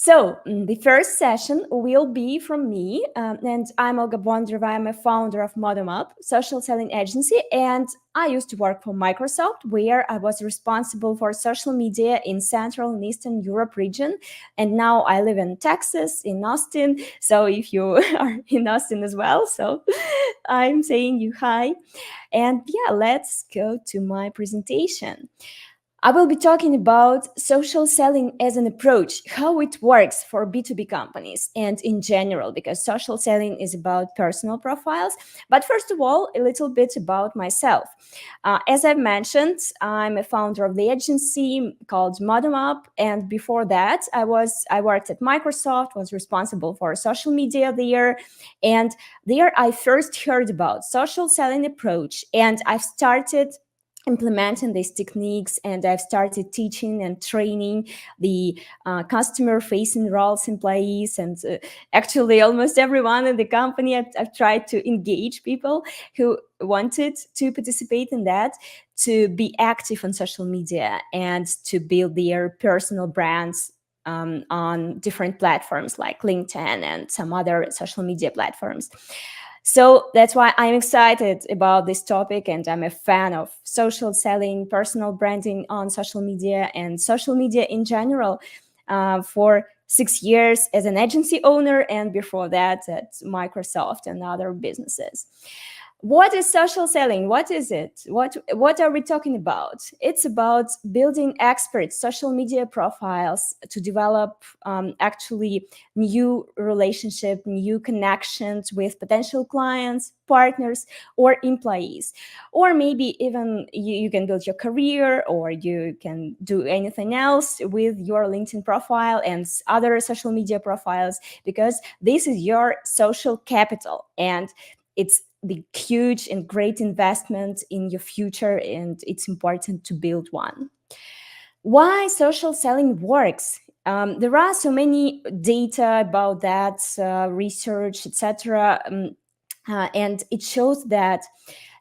So the first session will be from me, and I'm Olga Bondareva. I'm a founder of ModumUp, social selling agency, and I used to work for Microsoft, where I was responsible for social media in Central and Eastern Europe region. And now I live in Texas, in Austin. So if you are in Austin as well, so I'm saying you hi. And yeah, let's go to my presentation. I will be talking about social selling as an approach, how it works for B2B companies and in general, because social selling is about personal profiles. But first of all, a little bit about myself. As I've mentioned, I'm a founder of the agency called ModumUp, and before that, I worked at Microsoft, was responsible for social media there, and there I first heard about social selling approach, and I've started implementing these techniques, and I've started teaching and training the customer-facing roles employees, and actually almost everyone in the company. I've tried to engage people who wanted to participate in that, to be active on social media and to build their personal brands on different platforms like LinkedIn and some other social media platforms. So that's why I'm excited about this topic, and I'm a fan of social selling, personal branding on social media, and social media in general for 6 years as an agency owner, and before that at Microsoft and other businesses. What is social selling? What is it? What are we talking about? It's about building expert social media profiles to develop actually new relationship, new connections with potential clients, partners, or employees. Or maybe even you can build your career, or you can do anything else with your LinkedIn profile and other social media profiles, because this is your social capital, and it's the huge and great investment in your future, and it's important to build one. Why social selling works? There are so many data about that, research, etc., and it shows that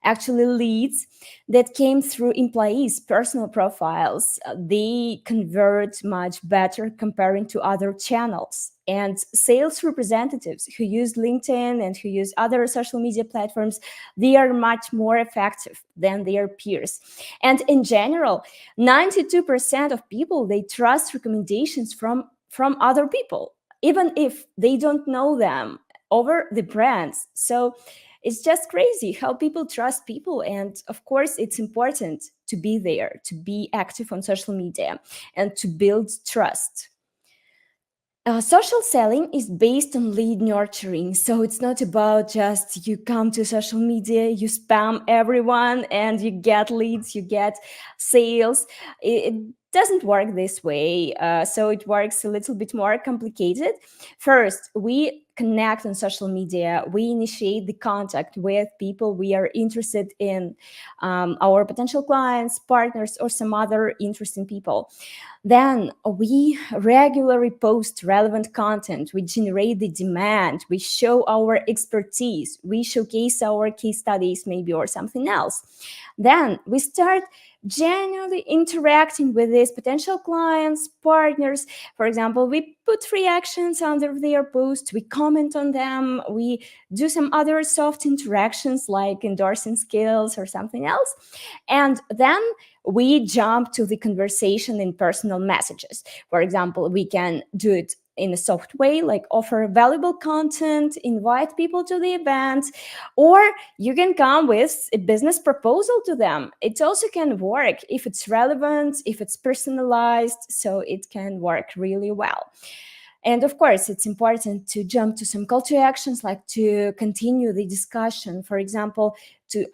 actually leads that came through employees' personal profiles, they convert much better comparing to other channels. And sales representatives who use LinkedIn and who use other social media platforms, they are much more effective than their peers. And in general, 92% of people, they trust recommendations from other people, even if they don't know them, over the brands. So it's just crazy how people trust people. And of course, it's important to be there, to be active on social media, and to build trust. Social selling is based on lead nurturing. So it's not about just you come to social media, you spam everyone, and you get leads, you get sales. It doesn't work this way. So it works a little bit more complicated. First, we connect on social media. We initiate the contact with people we are interested in, our potential clients, partners, or some other interesting people. Then we regularly post relevant content, we generate the demand, we show our expertise, we showcase our case studies maybe, or something else. Then we start genuinely interacting with these potential clients, partners. For example, we put reactions under their posts, we comment on them, we do some other soft interactions like endorsing skills or something else. And then we jump to the conversation in personal messages. For example, we can do it in a soft way, like offer valuable content, invite people to the event, or you can come with a business proposal to them. It also can work if it's relevant, if it's personalized, so it can work really well. And of course, it's important to jump to some call to actions, like to continue the discussion. For example, to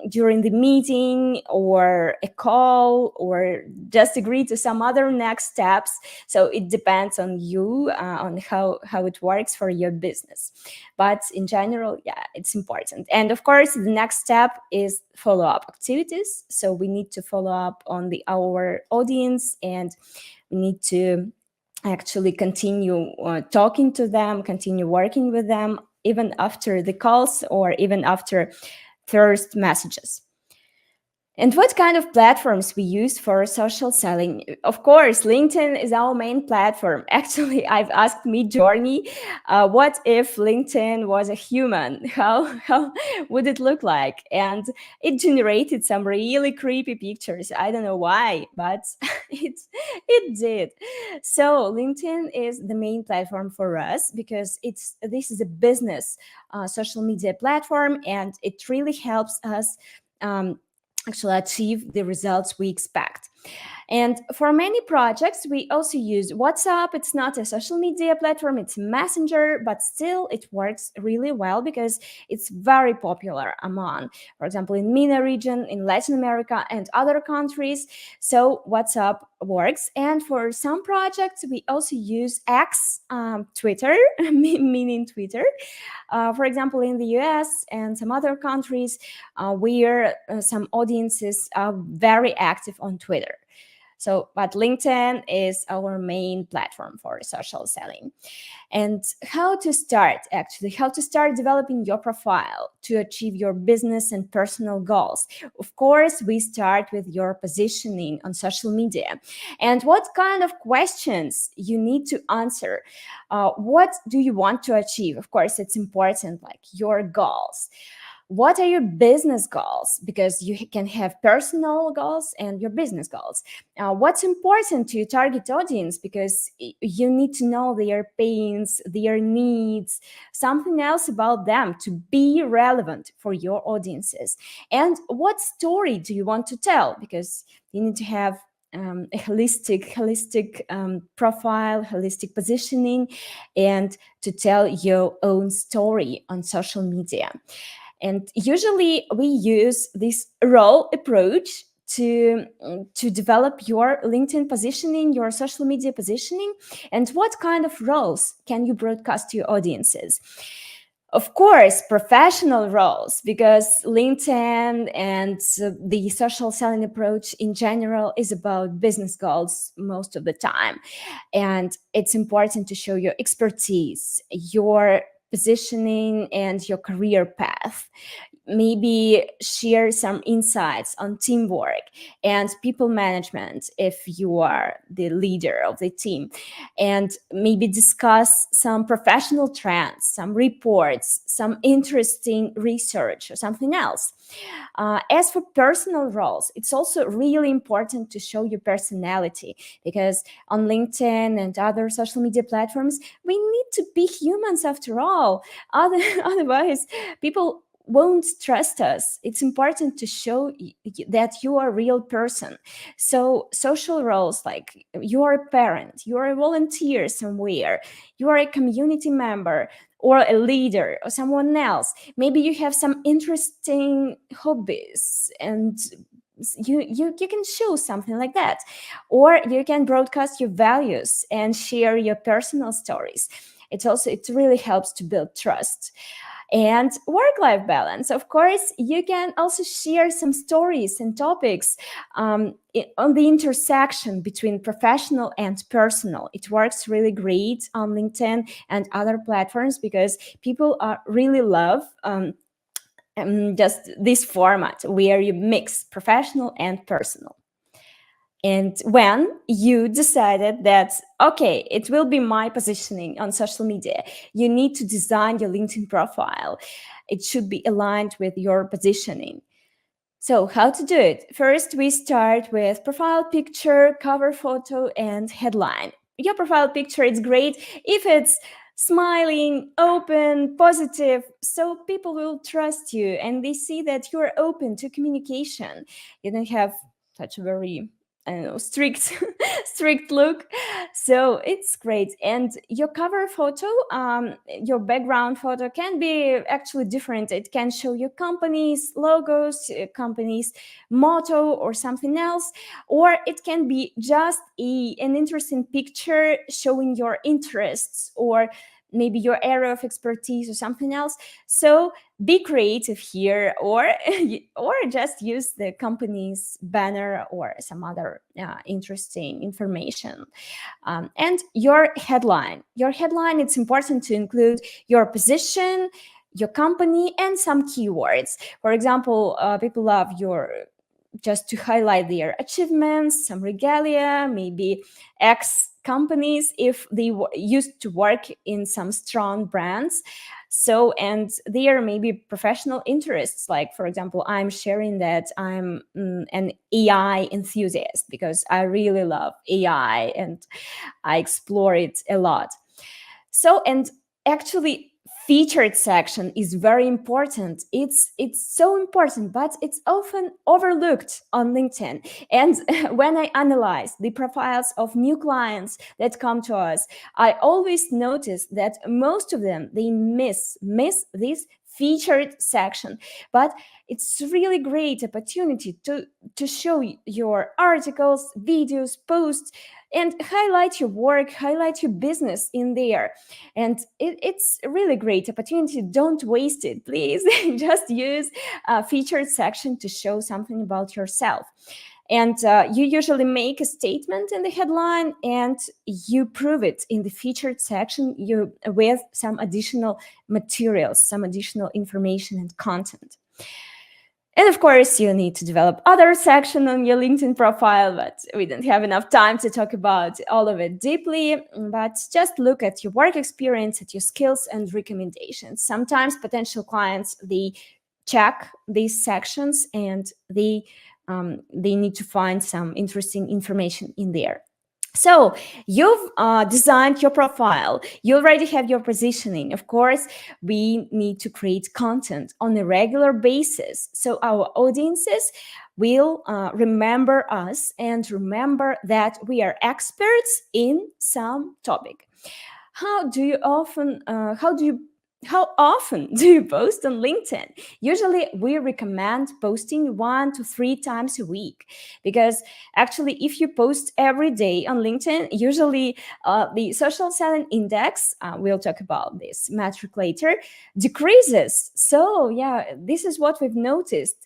during the meeting or a call, or just agree to some other next steps. So it depends on you, on how it works for your business. But in general, yeah, it's important. And of course, the next step is follow-up activities. So we need to follow up on our audience, and we need to actually continue talking to them, continue working with them, even after the calls or even after first messages. And what kind of platforms we use for social selling? Of course, LinkedIn is our main platform. Actually, I've asked Midjourney, what if LinkedIn was a human? How would it look like? And it generated some really creepy pictures. I don't know why, but it did. So LinkedIn is the main platform for us because this is a business social media platform, and it really helps us. Actually achieve the results we expect. And for many projects, we also use WhatsApp. It's not a social media platform, it's a messenger, but still it works really well because it's very popular among, for example, in MENA region, in Latin America, and other countries. So WhatsApp works. And for some projects, we also use X, Twitter, meaning Twitter. For example, in the US and some other countries, where some audiences are very active on Twitter. So, but LinkedIn is our main platform for social selling. And how to start developing your profile to achieve your business and personal goals. Of course, we start with your positioning on social media and what kind of questions you need to answer. What do you want to achieve? Of course, it's important, like your goals. What are your business goals? Because you can have personal goals and your business goals. What's important to your target audience? Because you need to know their pains, their needs, something else about them to be relevant for your audiences. And what story do you want to tell? Because you need to have a holistic profile, holistic positioning, and to tell your own story on social media. And usually we use this role approach to develop your LinkedIn positioning, your social media positioning, and what kind of roles can you broadcast to your audiences. Of course, professional roles, because LinkedIn and the social selling approach in general is about business goals most of the time. And it's important to show your expertise, your positioning, and your career path. Maybe share some insights on teamwork and people management if you are the leader of the team, and maybe discuss some professional trends, some reports, some interesting research or something else. As for personal roles, it's also really important to show your personality, because on LinkedIn and other social media platforms, we need to be humans after all. Otherwise, people won't trust us. It's important to show that you are a real person. So social roles, like you are a parent, you are a volunteer somewhere, you are a community member or a leader or someone else. Maybe you have some interesting hobbies and you can show something like that. Or you can broadcast your values and share your personal stories. It really helps to build trust. And work-life balance, of course, you can also share some stories and topics on the intersection between professional and personal. It works really great on LinkedIn and other platforms because people really love just this format where you mix professional and personal. And when you decided that, okay, it will be my positioning on social media, you need to design your LinkedIn profile. It should be aligned with your positioning. So how to do it? First, we start with profile picture, cover photo, and headline. Your profile picture is great if it's smiling, open, positive, so people will trust you and they see that you're open to communication. You don't have such a very strict strict look, so it's great. And your cover photo, your background photo can be actually different. It can show your company's logos, company's motto or something else, or it can be just an interesting picture showing your interests or maybe your area of expertise or something else. So be creative here, or just use the company's banner or some other interesting information. And your headline, it's important to include your position, your company, and some keywords. For example, people love your just to highlight their achievements, some regalia, maybe X companies if they used to work in some strong brands. So, and there may be professional interests, like, for example, I'm sharing that I'm an AI enthusiast because I really love AI and I explore it a lot. So, and actually, featured section is very important. It's so important, but it's often overlooked on LinkedIn. And when I analyze the profiles of new clients that come to us, I always notice that most of them, they miss this featured section. But it's really great opportunity to show your articles, videos, posts, and highlight your work, highlight your business in there. And it's a really great opportunity. Don't waste it, please. Just use a featured section to show something about yourself. And you usually make a statement in the headline and you prove it in the featured section with some additional materials, some additional information and content. And of course, you need to develop other section on your LinkedIn profile, but we don't have enough time to talk about all of it deeply. But just look at your work experience, at your skills and recommendations. Sometimes potential clients, they check these sections and they need to find some interesting information in there. So you've designed your profile, you already have your positioning. Of course, we need to create content on a regular basis so our audiences will remember us and remember that we are experts in some topic. How often do you post on LinkedIn? Usually we recommend posting 1 to 3 times a week, because actually if you post every day on LinkedIn, usually the social selling index, we'll talk about this metric later, decreases. So yeah, this is what we've noticed.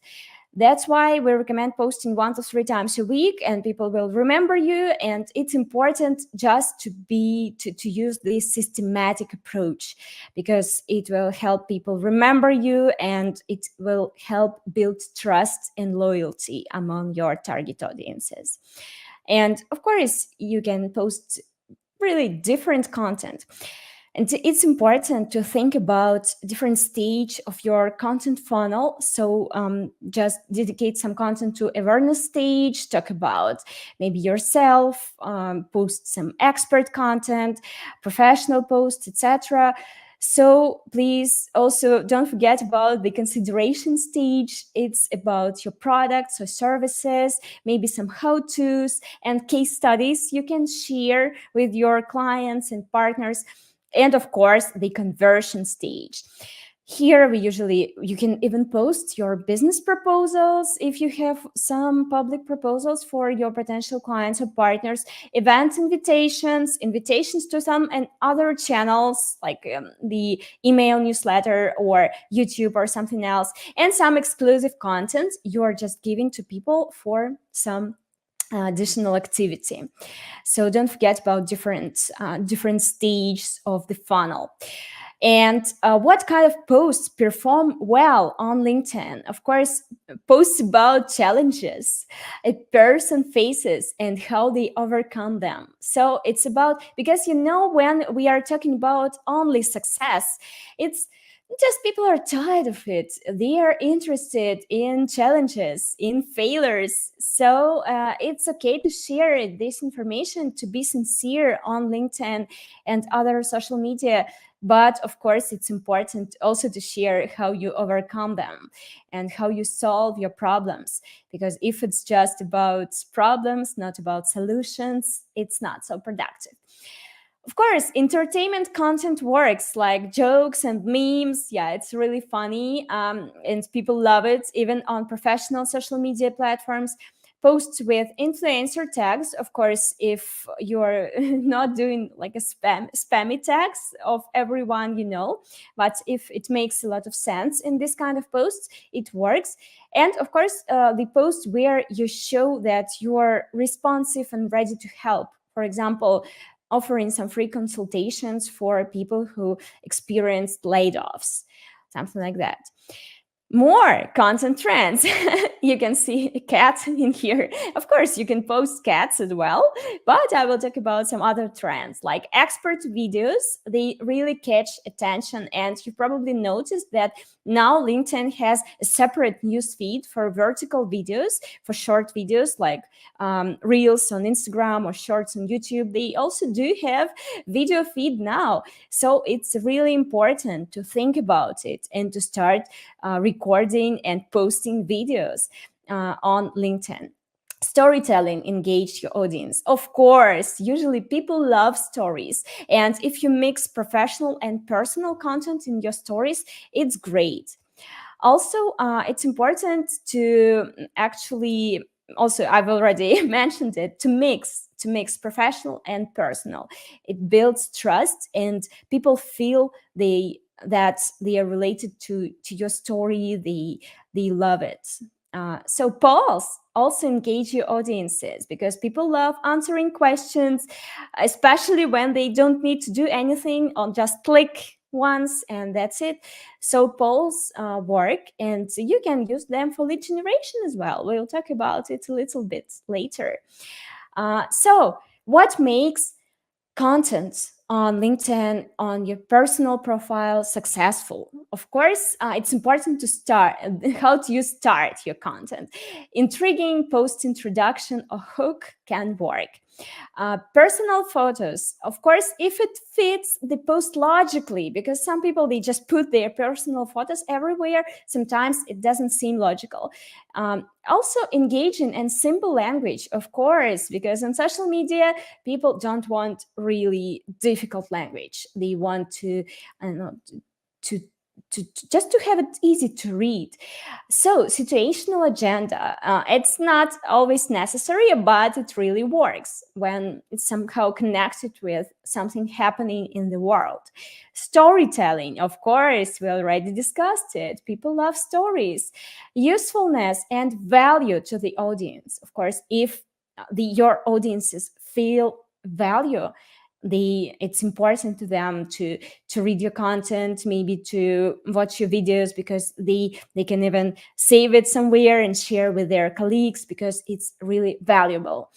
That's why we recommend posting 1 to 3 times a week, and people will remember you. And it's important just to use this systematic approach, because it will help people remember you and it will help build trust and loyalty among your target audiences. And of course, you can post really different content. And it's important to think about different stage of your content funnel. So just dedicate some content to awareness stage, talk about maybe yourself, post some expert content, professional posts, etc. So please also don't forget about the consideration stage. It's about your products or services, maybe some how-tos and case studies you can share with your clients and partners. And of course, the conversion stage. Here, you can even post your business proposals if you have some public proposals for your potential clients or partners, event invitations to some and other channels like the email newsletter or YouTube or something else, and some exclusive content you're just giving to people for some additional activity. So don't forget about different stages of the funnel. And what kind of posts perform well on LinkedIn? Of course, posts about challenges a person faces and how they overcome them. So it's about, because when we are talking about only success, it's just people are tired of it. They are interested in challenges, in failures. So it's okay to share this information, to be sincere on LinkedIn and other social media. But of course, it's important also to share how you overcome them and how you solve your problems. Because if it's just about problems, not about solutions, it's not so productive. Of course, entertainment content works, like jokes and memes. Yeah, it's really funny, and people love it, even on professional social media platforms. Posts with influencer tags, of course, if you're not doing like a spammy tags of everyone but if it makes a lot of sense in this kind of posts, it works. And of course, the post where you show that you're responsive and ready to help. For example, offering some free consultations for people who experienced layoffs, something like that. More content trends. You can see a cat in here. Of course, you can post cats as well, but I will talk about some other trends like expert videos. They really catch attention, and you probably noticed that now LinkedIn has a separate news feed for vertical videos, for short videos like reels on Instagram or shorts on YouTube. They also do have video feed now. So it's really important to think about it and to start recording and posting videos on LinkedIn. Storytelling engage your audience. Of course, usually people love stories. And if you mix professional and personal content in your stories, it's great. Also, it's important to actually, also I've already mentioned it, to mix professional and personal. It builds trust and people feel that they are related to your story. They love it. So polls also engage your audiences because people love answering questions, especially when they don't need to do anything, on just click once and that's it. So polls work, and you can use them for lead generation as well. We'll talk about it a little bit later. So what makes content on LinkedIn, on your personal profile, successful? Of course, it's important to start. How do you start your content? Intriguing post introduction or hook can work. Personal photos, of course, if it fits the post logically, because some people, they just put their personal photos everywhere. Sometimes it doesn't seem logical. Also engaging and simple language, of course, because on social media, people don't want really difficult language. They want to, I don't know, to just to have it easy to read. So situational agenda, it's not always necessary, but it really works when it's somehow connected with something happening in the world. Storytelling, of course, we already discussed it. People love stories. Usefulness and value to the audience. Of course, if your audiences feel value, it's important to them to read your content, maybe to watch your videos, because they can even save it somewhere and share with their colleagues because it's really valuable.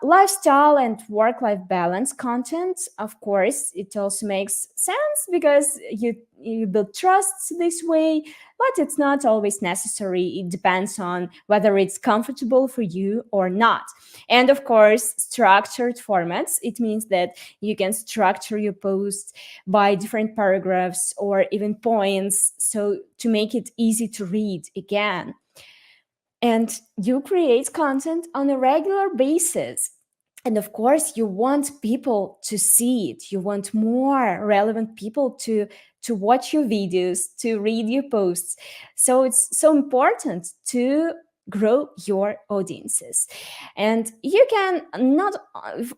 Lifestyle and work-life balance content, of course, it also makes sense because you build trust this way, but it's not always necessary. It depends on whether it's comfortable for you or not. And of course, structured formats, it means that you can structure your posts by different paragraphs or even points, so to make it easy to read again. And you create content on a regular basis. And of course, you want people to see it. You want more relevant people to watch your videos, to read your posts. So it's so important to grow your audiences. And you can not,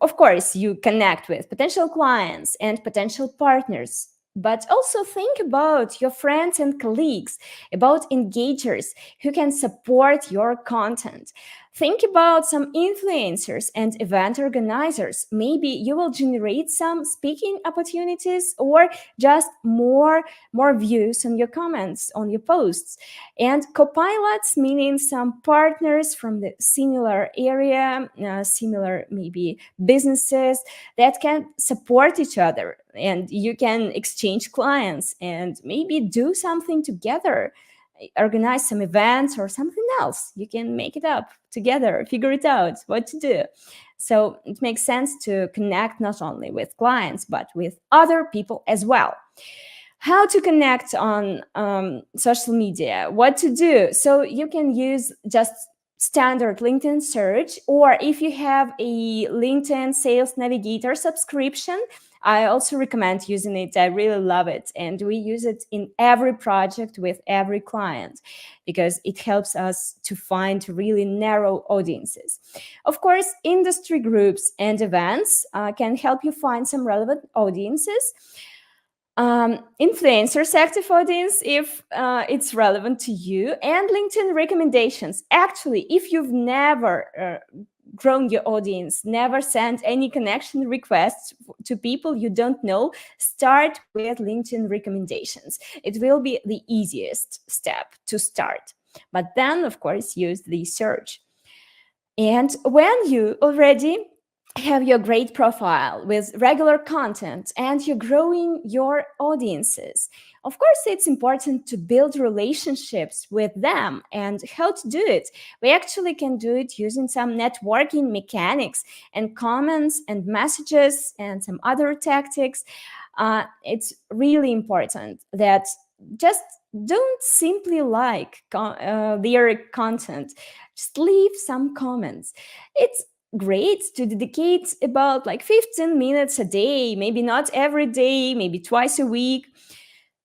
of course, you connect with potential clients and potential partners, but also think about your friends and colleagues, about engagers who can support your content. Think about some influencers and event organizers. Maybe you will generate some speaking opportunities or just more views on your comments, on your posts. And co-pilots, meaning some partners from the similar area, similar maybe businesses that can support each other, and you can exchange clients and maybe do something together, organize some events or something else. You can make it up together, figure it out what to do. So it makes sense to connect not only with clients, but with other people as well. How to connect on social media, what to do. So you can use just standard LinkedIn search, or if you have a LinkedIn Sales Navigator subscription, I also recommend using it. I really love it. And we use it in every project with every client because it helps us to find really narrow audiences. Of course, industry groups and events can help you find some relevant audiences. Influencers active audience, if it's relevant to you, and LinkedIn recommendations. Actually, if you've never grown your audience. Never send any connection requests to people you don't know. Start with LinkedIn recommendations. It will be the easiest step to start. But then, of course, use the search. And when you already have your great profile with regular content and you're growing your audiences, of course, it's important to build relationships with them. And how to do it? We actually can do it using some networking mechanics and comments and messages and some other tactics. It's really important that just don't simply like their content. Just leave some comments. It's great to dedicate about like 15 minutes a day, maybe not every day, maybe twice a week,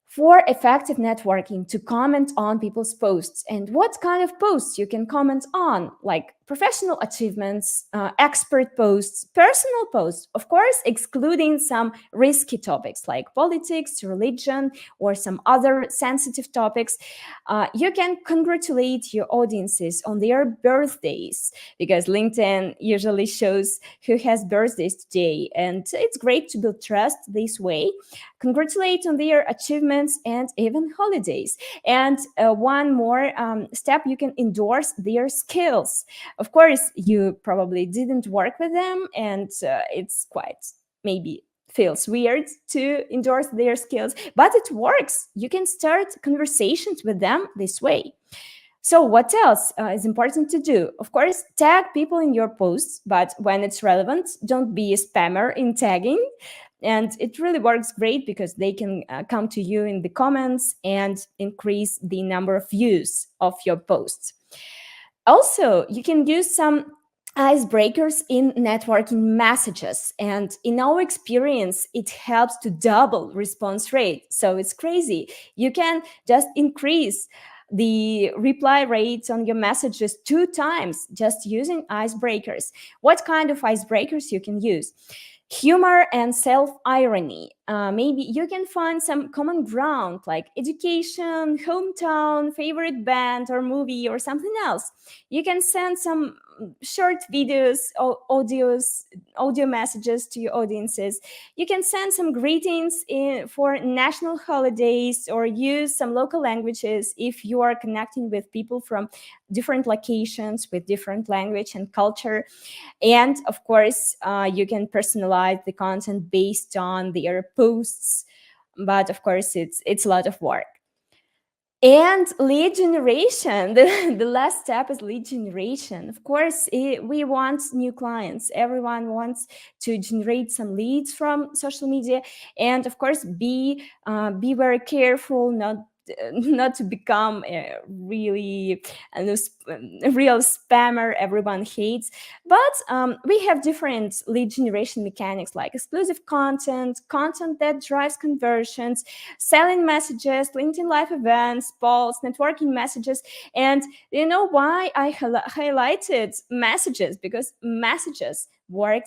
for effective networking, to comment on people's posts. And what kind of posts you can comment on? Like professional achievements, expert posts, personal posts, of course, excluding some risky topics like politics, religion, or some other sensitive topics. You can congratulate your audiences on their birthdays, because LinkedIn usually shows who has birthdays today. And it's great to build trust this way. Congratulate on their achievements and even holidays. And one more step, you can endorse their skills. Of course, you probably didn't work with them, and it's quite maybe feels weird to endorse their skills, but it works. You can start conversations with them this way. So what else is important to do? Of course, tag people in your posts, but when it's relevant, don't be a spammer in tagging. And it really works great because they can come to you in the comments and increase the number of views of your posts. Also, you can use some icebreakers in networking messages. And in our experience, it helps to double response rate. So it's crazy. You can just increase the reply rates on your messages 2 times just using icebreakers. What kind of icebreakers you can use? Humor and self-irony. Maybe you can find some common ground like education, hometown, favorite band or movie or something else. You can send some short videos or audio messages to your audiences. You can send some greetings for national holidays, or use some local languages if you are connecting with people from different locations with different language and culture. And of course, you can personalize the content based on their posts, but of course, it's a lot of work. And lead generation, the last step is lead generation. Of course, we want new clients. Everyone wants to generate some leads from social media. And of course, be very careful not to become a really a real spammer everyone hates. But we have different lead generation mechanics like exclusive content that drives conversions, selling messages, LinkedIn live events, polls, networking messages. And you know why I highlighted messages? Because messages work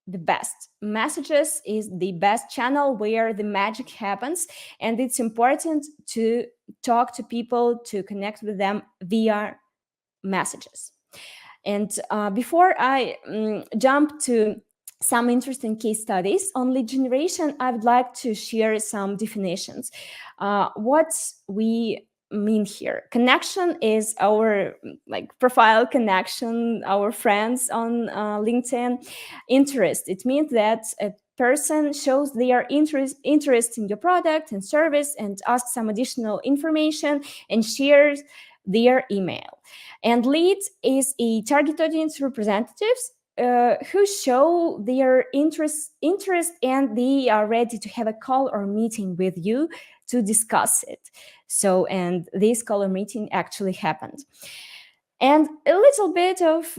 the best. Messages is the best channel where the magic happens, and it's important to talk to people, to connect with them via messages. And before I jump to some interesting case studies on lead generation, I would like to share some definitions. What we mean here: connection is our like profile connection, our friends on LinkedIn. Interest, it means that a person shows their interest in your product and service and asks some additional information and shares their email. And lead is a target audience representatives who show their interest and they are ready to have a call or meeting with you to discuss it. So, and this call or meeting actually happened. And a little bit of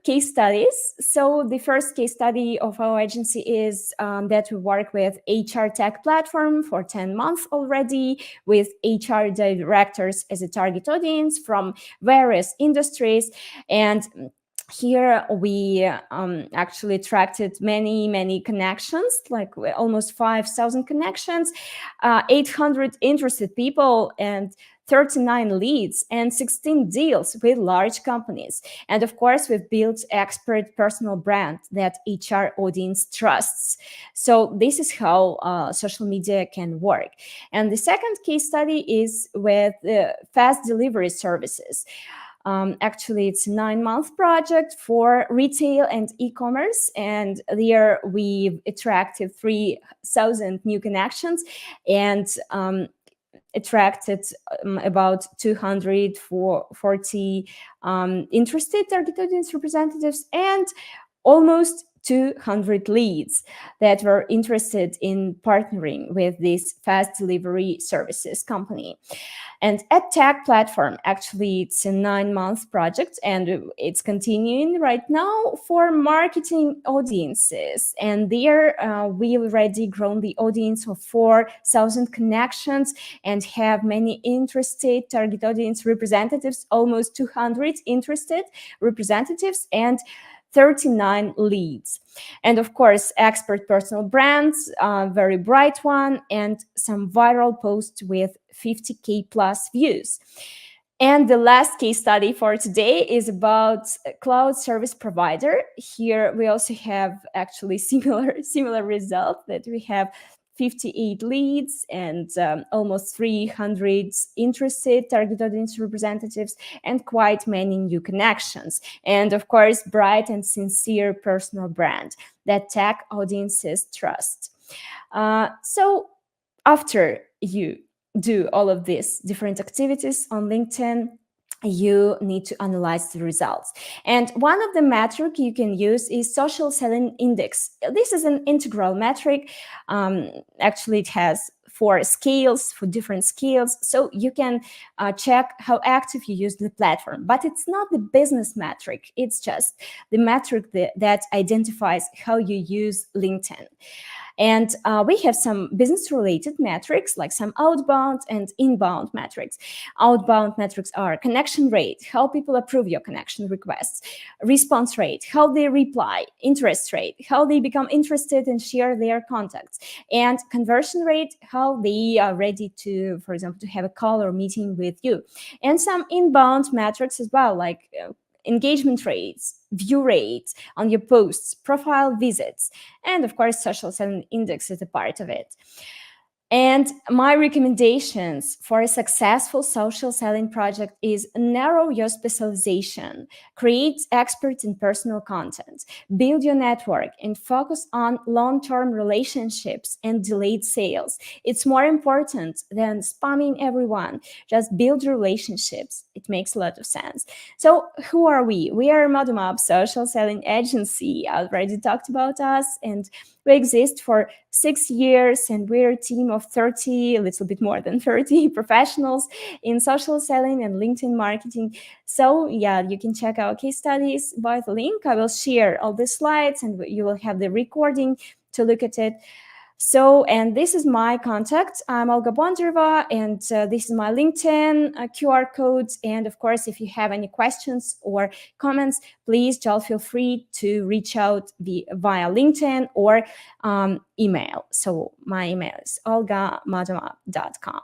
case studies. So the first case study of our agency is that we work with HR tech platform for 10 months already, with HR directors as a target audience from various industries. And Here we actually attracted many connections, like almost 5,000 connections, 800 interested people, and 39 leads and 16 deals with large companies. And of course, we've built expert personal brand that HR audience trusts. So this is how social media can work. And the second case study is with fast delivery services. Actually, it's a 9-month project for retail and e-commerce, and there we've attracted 3,000 new connections and attracted about 240 interested target audience representatives and almost 200 leads that were interested in partnering with this fast delivery services company. And at Tech Platform, actually, it's a 9-month project, and it's continuing right now for marketing audiences. And there, we already grown the audience of 4,000 connections and have many interested target audience representatives, almost 200 interested representatives, and 39 leads. And of course, expert personal brands, very bright one, and some viral posts with 50K plus views. And the last case study for today is about a cloud service provider. Here we also have actually similar result, that we have 58 leads and almost 300 interested target audience representatives and quite many new connections. And of course, bright and sincere personal brand that tech audiences trust. So after you do all of these different activities on LinkedIn, you need to analyze the results. And one of the metric you can use is social selling index. This is an integral metric. Actually, it has 4 scales, for different scales, so you can check how active you use the platform. But it's not the business metric, it's just the metric that identifies how you use LinkedIn. And we have some business-related metrics, like some outbound and inbound metrics. Outbound metrics are connection rate, how people approve your connection requests, response rate, how they reply, interest rate, how they become interested and share their contacts, and conversion rate, how they are ready to, for example, to have a call or meeting with you. And some inbound metrics as well, like engagement rates, view rates on your posts, profile visits, and of course, social selling index is a part of it. And my recommendations for a successful social selling project is narrow your specialization, create expert and personal content, build your network, and focus on long-term relationships and delayed sales. It's more important than spamming everyone. Just build relationships. It makes a lot of sense. So who are we? We are ModumUp social selling agency. I already talked about us, and we exist for 6 years, and we're a team of 30, a little bit more than 30 professionals in social selling and LinkedIn marketing. So yeah, you can check our case studies by the link. I will share all the slides and you will have the recording to look at it. So, and this is my contact. I'm Olga Bondareva, and this is my LinkedIn QR codes. And of course, if you have any questions or comments, please just feel free to reach out via LinkedIn or email. So my email is olga@modumup.com.